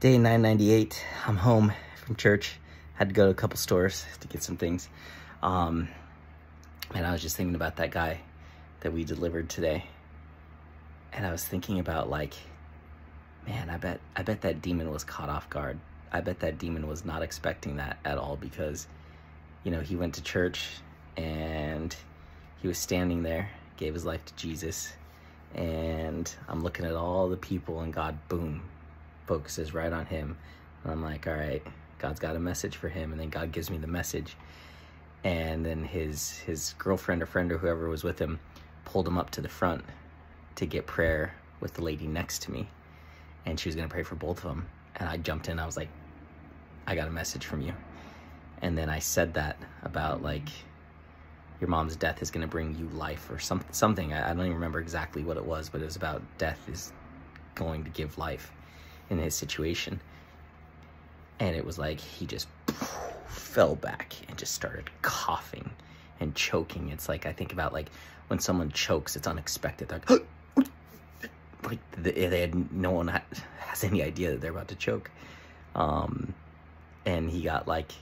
Day 998, I'm home from church. Had to go to a couple stores to get some things. And I was just thinking about that guy that we delivered today. And I was thinking about, like, man, I bet that demon was caught off guard. I bet that demon was not expecting that at all, because, you know, he went to church and he was standing there, gave his life to Jesus. And I'm looking at all the people, and God, boom, focuses right on him. And I'm like, all right, God's got a message for him. And then God gives me the message. And then his girlfriend or friend or whoever was with him pulled him up to the front to get prayer with the lady next to me. And she was going to pray for both of them. And I jumped in. I was like, I got a message from you. And then I said that about, like, your mom's death is going to bring you life, or something. I don't even remember exactly what it was, but it was about death is going to give life in his situation. And it was like he just fell back and just started coughing and choking. It's like, I think about, like, when someone chokes, it's unexpected. They're like they had, no one has any idea that they're about to choke. And he got, like,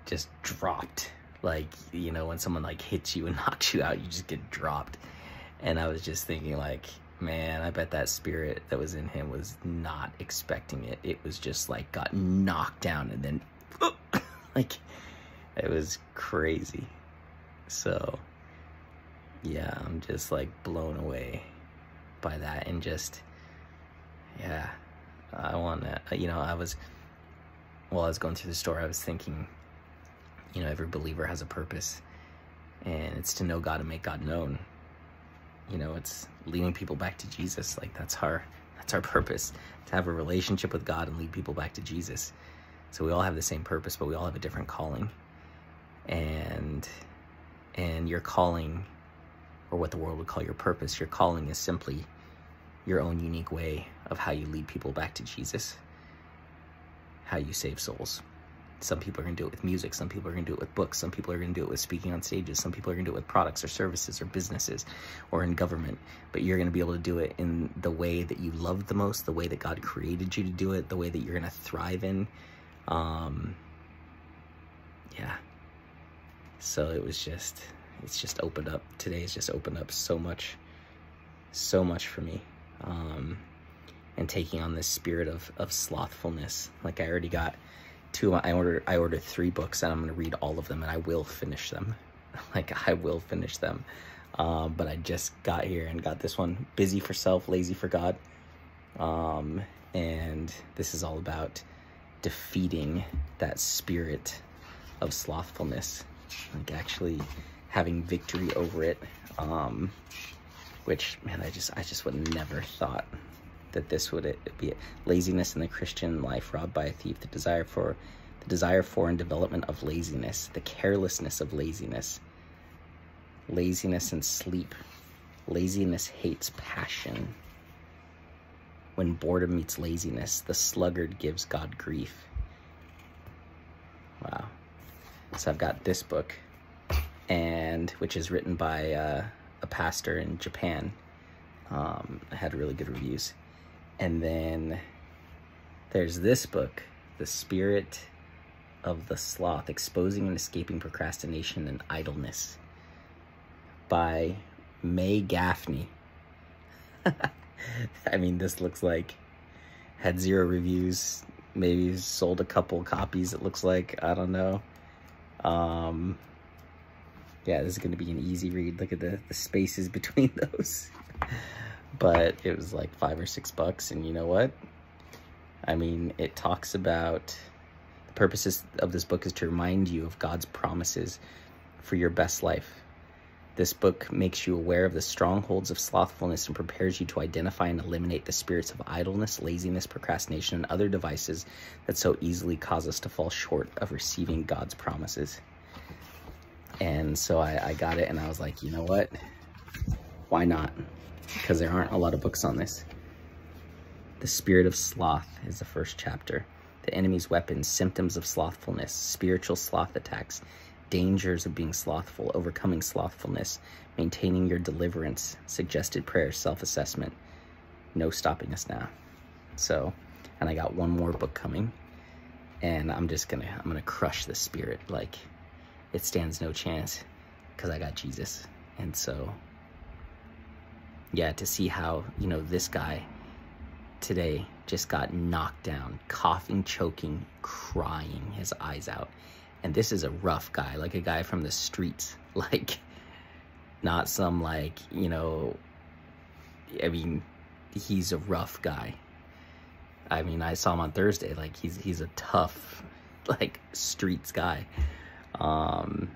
just dropped. Like, you know, when someone, like, hits you and knocks you out, you just get dropped. And I was just thinking, like, man, I bet that spirit that was in him was not expecting it. It was just, like, got knocked down, and then like, it was crazy. So yeah, I'm just, like, blown away by that. And just, yeah, I want to, you know, while I was going through the store, I was thinking, you know, every believer has a purpose, and it's to know God and make God known. You know, it's leading people back to Jesus. Like, that's our purpose, to have a relationship with God and lead people back to Jesus. So we all have the same purpose, but we all have a different calling. And your calling, or what the world would call your purpose, your calling is simply your own unique way of how you lead people back to Jesus, how you save souls. Some people are going to do it with music. Some people are going to do it with books. Some people are going to do it with speaking on stages. Some people are going to do it with products or services or businesses or in government. But you're going to be able to do it in the way that you love the most, the way that God created you to do it, the way that you're going to thrive in. Yeah. So it's just opened up. Today's just opened up so much for me. And taking on this spirit of slothfulness. Like, I already got I ordered 3 books, and I'm going to read all of them, and I will finish them. Like, I will finish them. But I just got here and got this one, Busy for Self, Lazy for God. And this is all about defeating that spirit of slothfulness, like actually having victory over it. Which, man, I just would never thought that this would be it. Laziness in the Christian life, robbed by a thief, the desire for and development of laziness, the carelessness of laziness, laziness and sleep. Laziness hates passion. When boredom meets laziness, the sluggard gives God grief. Wow. So I've got this book, and which is written by a pastor in Japan. I had really good reviews. And then there's this book, The Spirit of the Sloth, Exposing and Escaping Procrastination and Idleness, by May Gaffney. I mean, this looks like, had 0 reviews, maybe sold a couple copies, it looks like. I don't know. Yeah, this is going to be an easy read. Look at the spaces between those. But it was like $5 or $6, and you know what? I mean, it talks about the purposes of this book is to remind you of God's promises for your best life. This book makes you aware of the strongholds of slothfulness and prepares you to identify and eliminate the spirits of idleness, laziness, procrastination, and other devices that so easily cause us to fall short of receiving God's promises. And so I got it, and I was like, you know what? Why not? Because there aren't a lot of books on this. The Spirit of Sloth is the first chapter. The enemy's weapons, symptoms of slothfulness, spiritual sloth attacks, dangers of being slothful, overcoming slothfulness, maintaining your deliverance, suggested prayers, self-assessment, no stopping us now. So and I got one more book coming, and I'm gonna crush the spirit. Like, it stands no chance because I got Jesus. And so, yeah, to see how, you know, this guy today just got knocked down, coughing, choking, crying his eyes out. And this is a rough guy, like a guy from the streets, like not some, like, you know, I mean, he's a rough guy. I mean, I saw him on Thursday, like he's a tough, like, streets guy. And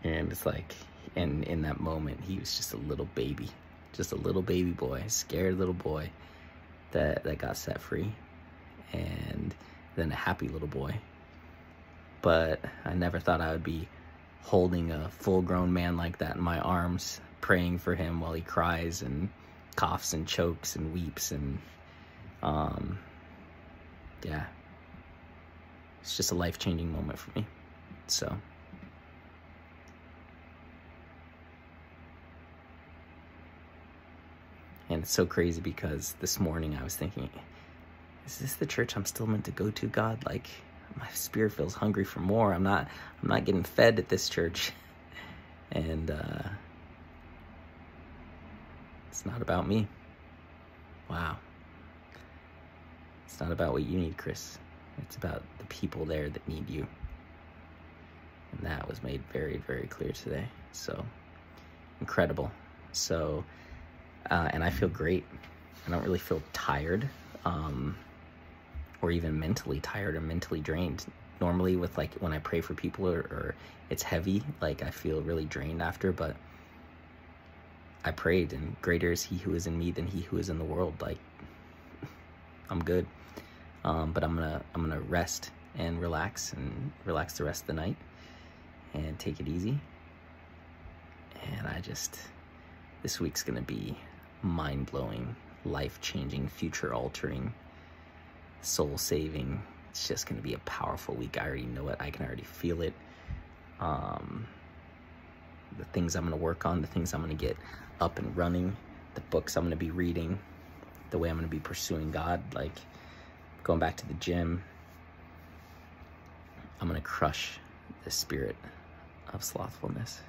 it's like, and in that moment, he was just a little baby boy, scared little boy that got set free, and then a happy little boy. But I never thought I would be holding a full-grown man like that in my arms, praying for him while he cries and coughs and chokes and weeps. And yeah, it's just a life-changing moment for me. So and it's so crazy because this morning I was thinking, is this the church I'm still meant to go to, God? Like, my spirit feels hungry for more. I'm not getting fed at this church. And it's not about me. Wow. It's not about what you need, Chris. It's about the people there that need you. And that was made very, very clear today. So incredible. So and I feel great. I don't really feel tired, or even mentally tired or mentally drained. Normally with, like, when I pray for people or it's heavy, like, I feel really drained after, but I prayed, and greater is he who is in me than he who is in the world. Like, I'm good. But I'm gonna rest and relax the rest of the night and take it easy. And this week's gonna be mind-blowing, life-changing, future-altering, soul-saving. It's just going to be a powerful week. I already know it. I can already feel it. The things I'm going to work on, the things I'm going to get up and running, the books I'm going to be reading, the way I'm going to be pursuing God, like going back to the gym. I'm going to crush the spirit of slothfulness.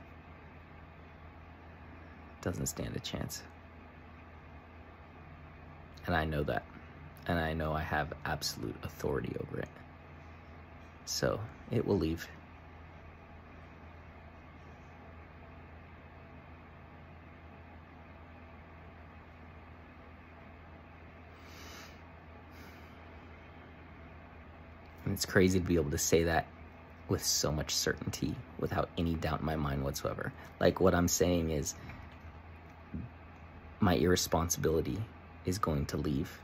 Doesn't stand a chance. And I know that. And I know I have absolute authority over it. So it will leave. And it's crazy to be able to say that with so much certainty, without any doubt in my mind whatsoever. Like, what I'm saying is, my irresponsibility is going to leave.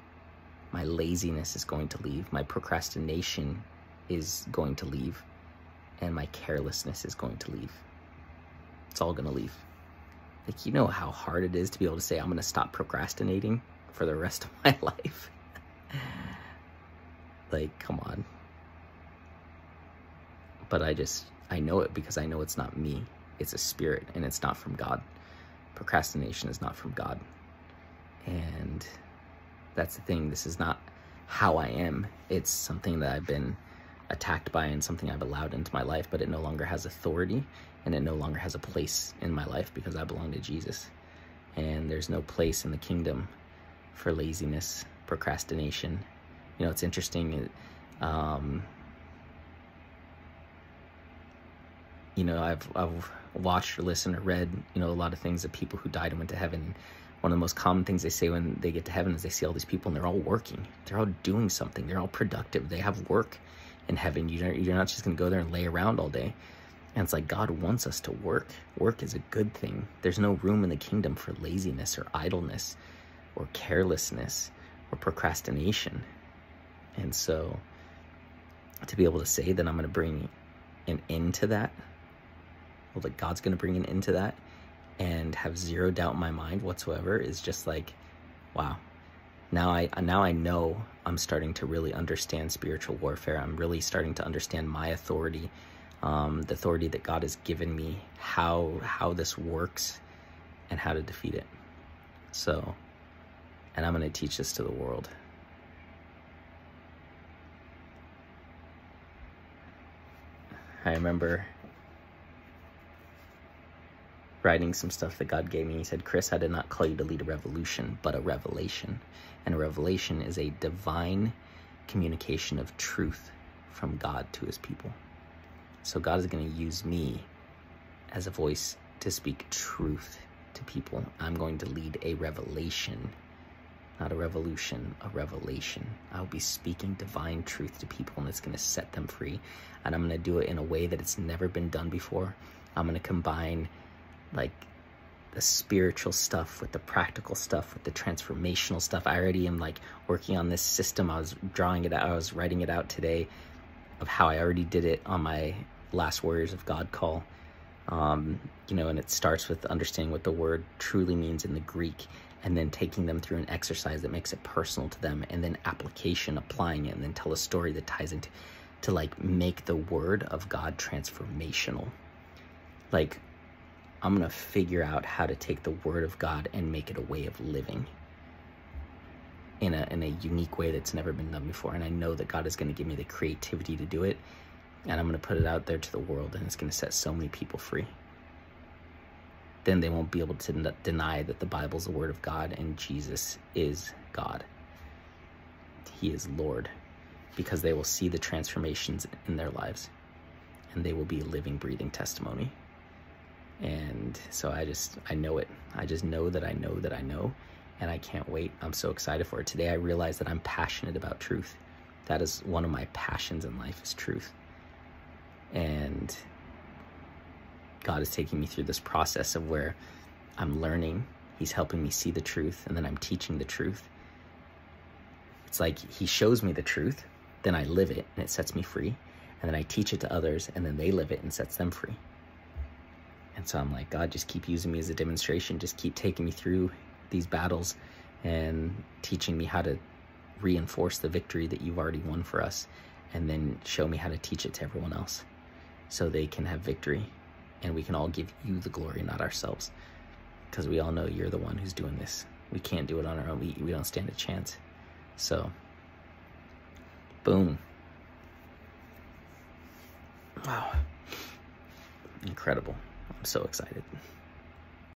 My laziness is going to leave. My procrastination is going to leave. And my carelessness is going to leave. It's all going to leave. Like, you know how hard it is to be able to say, I'm going to stop procrastinating for the rest of my life? Like, come on. But I know it because I know it's not me. It's a spirit, and it's not from God. Procrastination is not from God. And that's the thing. This is not how I am. It's something that I've been attacked by and something I've allowed into my life, but it no longer has authority, and it no longer has a place in my life because I belong to Jesus. And there's no place in the kingdom for laziness, procrastination. You know, it's interesting. You know, I've watched or listened or read, you know, a lot of things of people who died and went to heaven. One of the most common things they say when they get to heaven is they see all these people and they're all working. They're all doing something. They're all productive. They have work in heaven. You're not just going to go there and lay around all day. And it's like, God wants us to work. Work is a good thing. There's no room in the kingdom for laziness or idleness or carelessness or procrastination. And so to be able to say that I'm going to bring an end to that, well, that God's going to bring an end to that, and have zero doubt in my mind whatsoever, is just like, wow. Now I know I'm starting to really understand spiritual warfare. I'm really starting to understand my authority, the authority that God has given me, how this works, and how to defeat it. So, and I'm going to teach this to the world. I remember writing some stuff that God gave me. He said, Chris, I did not call you to lead a revolution, but a revelation. And a revelation is a divine communication of truth from God to his people. So God is going to use me as a voice to speak truth to people. I'm going to lead a revelation, not a revolution, a revelation. I'll be speaking divine truth to people, and it's going to set them free. And I'm going to do it in a way that it's never been done before. I'm going to combine like the spiritual stuff with the practical stuff, with the transformational stuff. I already am like working on this system. I was drawing it out. I was writing it out today of how I already did it on my last Warriors of God call. You know, and it starts with understanding what the word truly means in the Greek, and then taking them through an exercise that makes it personal to them, and then application, applying it, and then tell a story that ties into, to like make the word of God transformational. Like, I'm going to figure out how to take the word of God and make it a way of living in a unique way that's never been done before. And I know that God is going to give me the creativity to do it, and I'm going to put it out there to the world, and it's going to set so many people free. Then they won't be able to deny that the Bible's the word of God and Jesus is God. He is Lord, because they will see the transformations in their lives, and they will be a living, breathing testimony. And so I know it. I just know that I know that I know, and I can't wait. I'm so excited for it. Today I realized that I'm passionate about truth. That is one of my passions in life, is truth. And God is taking me through this process of where I'm learning. He's helping me see the truth, and then I'm teaching the truth. It's like he shows me the truth, then I live it, and it sets me free. And then I teach it to others, and then they live it and sets them free. And so I'm like, God, just keep using me as a demonstration. Just keep taking me through these battles and teaching me how to reinforce the victory that you've already won for us, and then show me how to teach it to everyone else so they can have victory, and we can all give you the glory, not ourselves, because we all know you're the one who's doing this. We can't do it on our own. We don't stand a chance. So, boom. Wow. Incredible. I'm so excited.